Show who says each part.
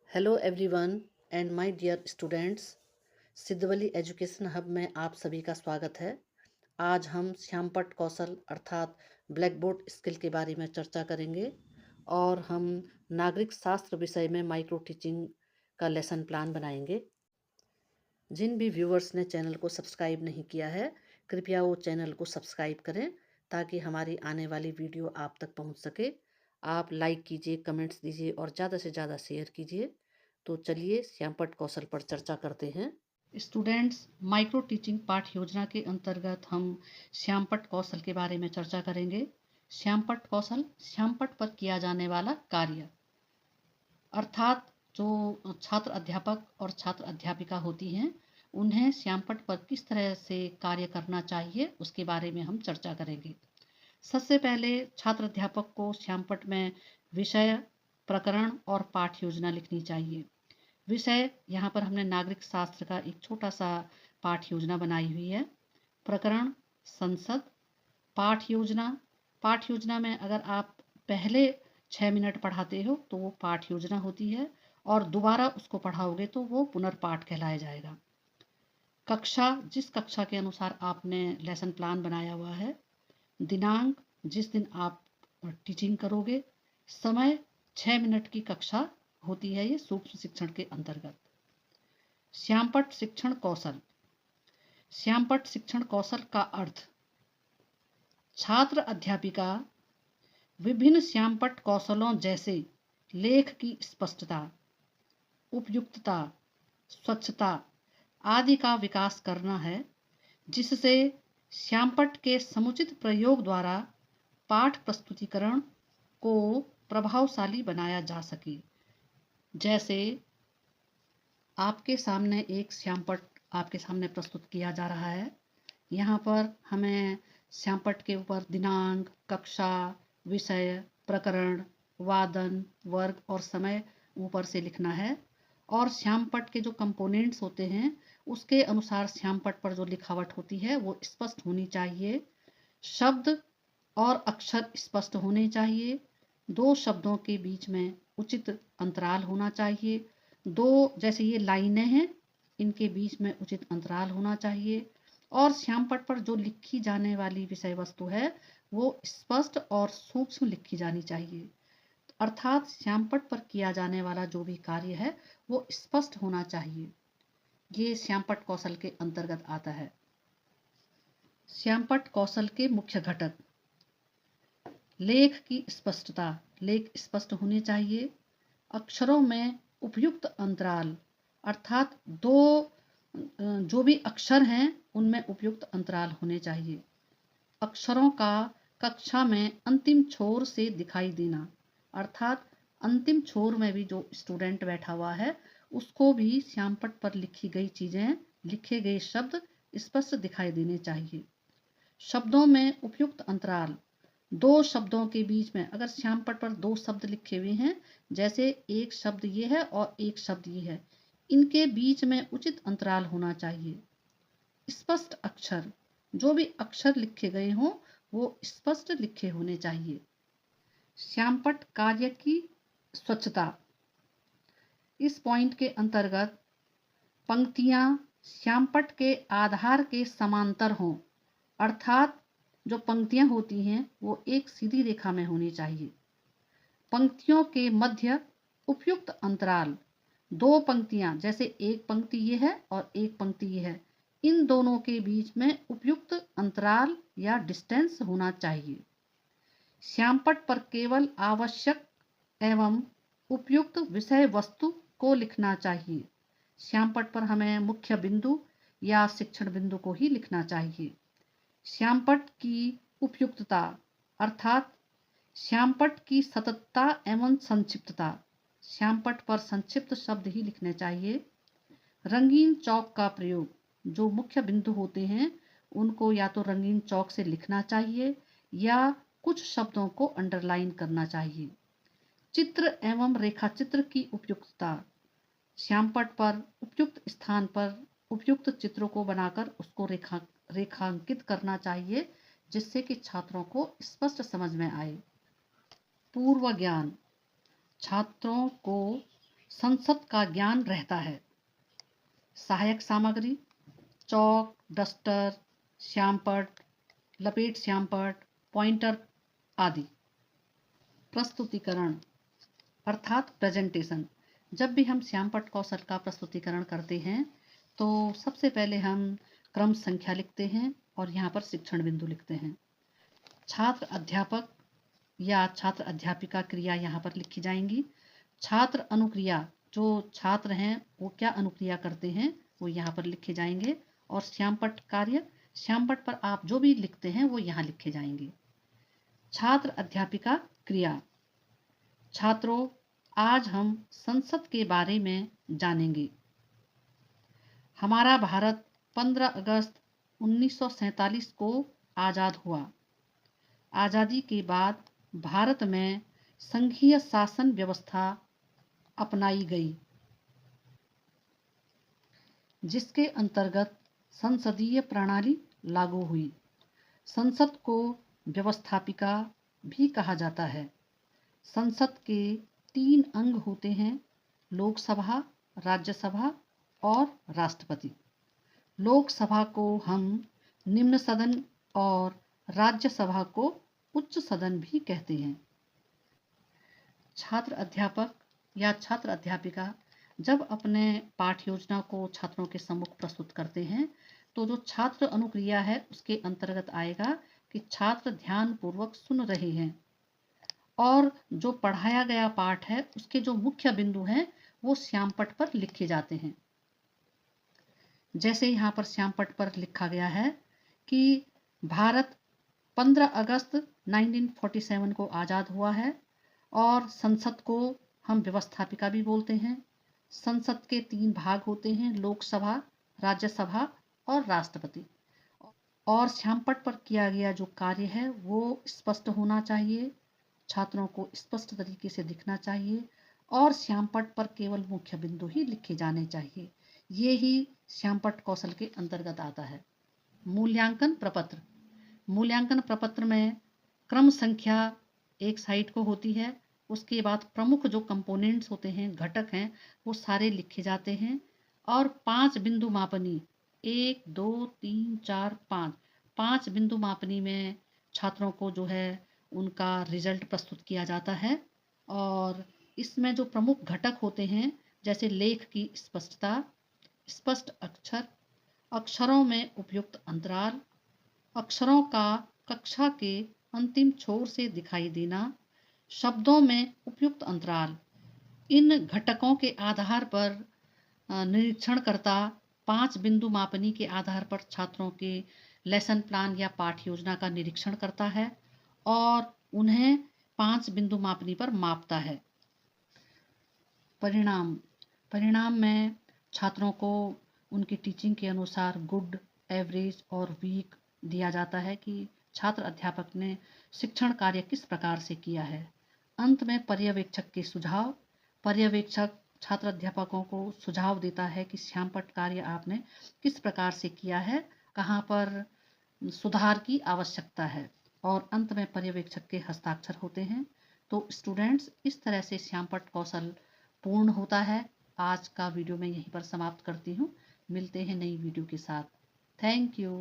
Speaker 1: Hello everyone and my dear students. Siddhavali education hub में आप सभी का स्वागत है। आज हम श्यामपट्ट कौशल अर्थात ब्लैक बोर्ड स्किल के बारे में चर्चा करेंगे और हम नागरिक शास्त्र विषय में माइक्रो टीचिंग का लेसन प्लान बनाएंगे। जिन भी व्यूअर्स ने चैनल को सब्सक्राइब नहीं किया है, कृपया वो चैनल को सब्सक्राइब करें ताकि हमारी आने वाली वीडियो आप तक पहुंच सके। आप लाइक कीजिए, कमेंट्स दीजिए और ज़्यादा से ज़्यादा शेयर कीजिए। तो चलिए श्यामपट्ट कौशल पर चर्चा करते हैं। स्टूडेंट्स, माइक्रो टीचिंग पाठ योजना के अंतर्गत हम श्यामपट्ट कौशल के बारे में चर्चा करेंगे। श्यामपट्ट कौशल श्यामपट्ट पर किया जाने वाला कार्य, अर्थात जो छात्र अध्यापक और छात्र अध्यापिका होती हैं उन्हें श्यामपट्ट पर किस तरह से कार्य करना चाहिए उसके बारे में हम चर्चा करेंगे। सबसे पहले छात्र अध्यापक को श्यामपट्ट में विषय, प्रकरण और पाठ योजना लिखनी चाहिए। विषय, यहाँ पर हमने नागरिक शास्त्र का एक छोटा सा पाठ योजना बनाई हुई है। प्रकरण, संसद। पाठ योजना में अगर आप पहले 6 मिनट पढ़ाते हो तो वो पाठ योजना होती है और दोबारा उसको पढ़ाओगे तो वो पुनर्पाठ कहलाया जाएगा। कक्षा, जिस कक्षा के अनुसार आपने लेसन प्लान बनाया हुआ है। दिनांक, जिस दिन आप टीचिंग करोगे। समय, 6 मिनट की कक्षा होती है ये सूक्ष्म शिक्षण के अंतर्गत। श्यामपट्ट शिक्षण कौशल। श्यामपट्ट शिक्षण कौशल का अर्थ, छात्र अध्यापिका विभिन्न श्यामपट्ट कौशलों जैसे लेख की स्पष्टता, उपयुक्तता, स्वच्छता आदि का विकास करना है, जिससे श्यामपट्ट के समुचित प्रयोग द्वारा पाठ प्रस्तुतिकरण को प्रभावशाली बनाया जा सके। जैसे आपके सामने एक श्यामपट्ट आपके सामने प्रस्तुत किया जा रहा है। यहाँ पर हमें श्यामपट्ट के ऊपर दिनांक, कक्षा, विषय, प्रकरण, वादन, वर्ग और समय ऊपर से लिखना है और श्यामपट्ट के जो कंपोनेंट्स होते हैं उसके अनुसार श्यामपट्ट पर जो लिखावट होती है वो स्पष्ट होनी चाहिए। शब्द और अक्षर स्पष्ट होने चाहिए। दो शब्दों के बीच में उचित अंतराल होना चाहिए। दो, जैसे ये लाइनें हैं, इनके बीच में उचित अंतराल होना चाहिए और श्यामपट्ट पर जो लिखी जाने वाली विषय वस्तु है वो स्पष्ट और सूक्ष्म लिखी जानी चाहिए। अर्थात श्यामपट्ट पर किया जाने वाला जो भी कार्य है वो स्पष्ट होना चाहिए। ये श्यामपट्ट कौशल के अंतर्गत आता है। श्यामपट्ट कौशल के मुख्य घटक, लेख की स्पष्टता, लेख स्पष्ट होने चाहिए। अक्षरों में उपयुक्त अंतराल, अर्थात दो जो भी अक्षर हैं उनमें उपयुक्त अंतराल होने चाहिए। अक्षरों का कक्षा में अंतिम छोर से दिखाई देना, अर्थात अंतिम छोर में भी जो स्टूडेंट बैठा हुआ है उसको भी श्यामपट्ट पर लिखी गई चीज़ें, लिखे गए शब्द स्पष्ट दिखाई देने चाहिए। शब्दों में उपयुक्त अंतराल, दो शब्दों के बीच में अगर श्यामपट्ट पर दो शब्द लिखे हुए हैं, जैसे एक शब्द ये है और एक शब्द ये है, इनके बीच में उचित अंतराल होना चाहिए। स्पष्ट अक्षर, जो भी अक्षर लिखे गए हों वो स्पष्ट लिखे होने चाहिए। श्यामपट्ट कार्य की स्वच्छता, इस पॉइंट के अंतर्गत पंक्तियां श्यामपट्ट के आधार के समांतर हों, अर्थात जो पंक्तियां होती हैं वो एक सीधी रेखा में होनी चाहिए। पंक्तियों के मध्य उपयुक्त अंतराल, दो पंक्तियां, जैसे एक पंक्ति ये है और एक पंक्ति ये है, इन दोनों के बीच में उपयुक्त अंतराल या डिस्टेंस होना चाहिए। श्यामपट्ट पर केवल आवश्यक एवं उपयुक्त विषय वस्तु को लिखना चाहिए। श्यामपट्ट पर हमें मुख्य बिंदु या शिक्षण बिंदु को ही लिखना चाहिए। श्यामपट्ट की उपयुक्तता, अर्थात श्यामपट्ट की सततता एवं संक्षिप्तता, श्यामपट्ट पर संक्षिप्त शब्द ही लिखने चाहिए। रंगीन चौक का प्रयोग, जो मुख्य बिंदु होते हैं उनको या तो रंगीन चौक से लिखना चाहिए या कुछ शब्दों को अंडरलाइन करना चाहिए। चित्र एवं रेखा चित्र की उपयुक्तता, श्यामपट्ट पर उपयुक्त स्थान पर उपयुक्त चित्रों को बनाकर उसको रेखांकित करना चाहिए, जिससे कि छात्रों को स्पष्ट समझ में आए। पूर्व ज्ञान, छात्रों को संसद का ज्ञान रहता है। सहायक सामग्री चौक, डस्टर, श्यामपट्ट, लपेट श्यामपट्ट, पॉइंटर आदि। प्रस्तुतिकरण अर्थात प्रेजेंटेशन। जब भी हम श्यामपट्ट कौशल का प्रस्तुतिकरण करते हैं तो सबसे पहले हम क्रम संख्या लिखते हैं और यहाँ पर शिक्षण बिंदु लिखते हैं। छात्र अध्यापक या छात्र अध्यापिका क्रिया यहाँ पर लिखी जाएंगी। छात्र अनुक्रिया, जो छात्र हैं वो क्या अनुक्रिया करते हैं वो यहाँ पर लिखे जाएंगे। और श्यामपट्ट कार्य, श्यामपट्ट पर आप जो भी लिखते हैं वो यहाँ लिखे जाएंगे। छात्र अध्यापिका क्रिया। छात्रों, आज हम संसद के बारे में जानेंगे। हमारा भारत 15 अगस्त 1947 को आज़ाद हुआ। आज़ादी के बाद भारत में संघीय शासन व्यवस्था अपनाई गई, जिसके अंतर्गत संसदीय प्रणाली लागू हुई। संसद को व्यवस्थापिका भी कहा जाता है। संसद के 3 अंग होते हैं, लोकसभा, राज्यसभा और राष्ट्रपति। लोकसभा को हम निम्न सदन और राज्यसभा को उच्च सदन भी कहते हैं। छात्र अध्यापक या छात्र अध्यापिका जब अपने पाठ योजना को छात्रों के सम्मुख प्रस्तुत करते हैं तो जो छात्र अनुक्रिया है उसके अंतर्गत आएगा कि छात्र ध्यान पूर्वक सुन रहे हैं और जो पढ़ाया गया पाठ है उसके जो मुख्य बिंदु हैं वो श्यामपट्ट पर लिखे जाते हैं। जैसे यहाँ पर श्यामपट्ट पर लिखा गया है कि भारत 15 अगस्त 1947 को आज़ाद हुआ है और संसद को हम व्यवस्थापिका भी बोलते हैं। संसद के 3 भाग होते हैं, लोकसभा, राज्यसभा और राष्ट्रपति। और श्यामपट्ट पर किया गया जो कार्य है वो स्पष्ट होना चाहिए, छात्रों को स्पष्ट तरीके से दिखना चाहिए और श्यामपट्ट पर केवल मुख्य बिंदु ही लिखे जाने चाहिए। ये ही श्यामपट्ट कौशल के अंतर्गत आता है। मूल्यांकन प्रपत्र। मूल्यांकन प्रपत्र में क्रम संख्या एक साइड को होती है, उसके बाद प्रमुख जो कंपोनेंट्स होते हैं, घटक हैं, वो सारे लिखे जाते हैं और 5 बिंदु मापनी 1 2 3 4 5 5 बिंदु मापनी में छात्रों को जो है उनका रिजल्ट प्रस्तुत किया जाता है। और इसमें जो प्रमुख घटक होते हैं जैसे लेख की स्पष्टता, स्पष्ट अक्षर, अक्षरों में उपयुक्त अंतराल, अक्षरों का कक्षा के अंतिम छोर से दिखाई देना, शब्दों में उपयुक्त अंतराल। इन घटकों के आधार पर निरीक्षणकर्ता 5 बिंदु मापनी के आधार पर छात्रों के लेसन प्लान या पाठ योजना का निरीक्षण करता है और उन्हें 5 बिंदु मापनी पर मापता है। परिणाम। परिणाम में छात्रों को उनकी टीचिंग के अनुसार गुड, एवरेज और वीक दिया जाता है कि छात्र अध्यापक ने शिक्षण कार्य किस प्रकार से किया है। अंत में पर्यवेक्षक के सुझाव। पर्यवेक्षक छात्र अध्यापकों को सुझाव देता है कि श्यामपट्ट कार्य आपने किस प्रकार से किया है, कहाँ पर सुधार की आवश्यकता है और अंत में पर्यवेक्षक के हस्ताक्षर होते हैं। तो स्टूडेंट्स, इस तरह से श्यामपट्ट कौशल पूर्ण होता है। आज का वीडियो मैं यहीं पर समाप्त करती हूँ। मिलते हैं नई वीडियो के साथ। Thank you.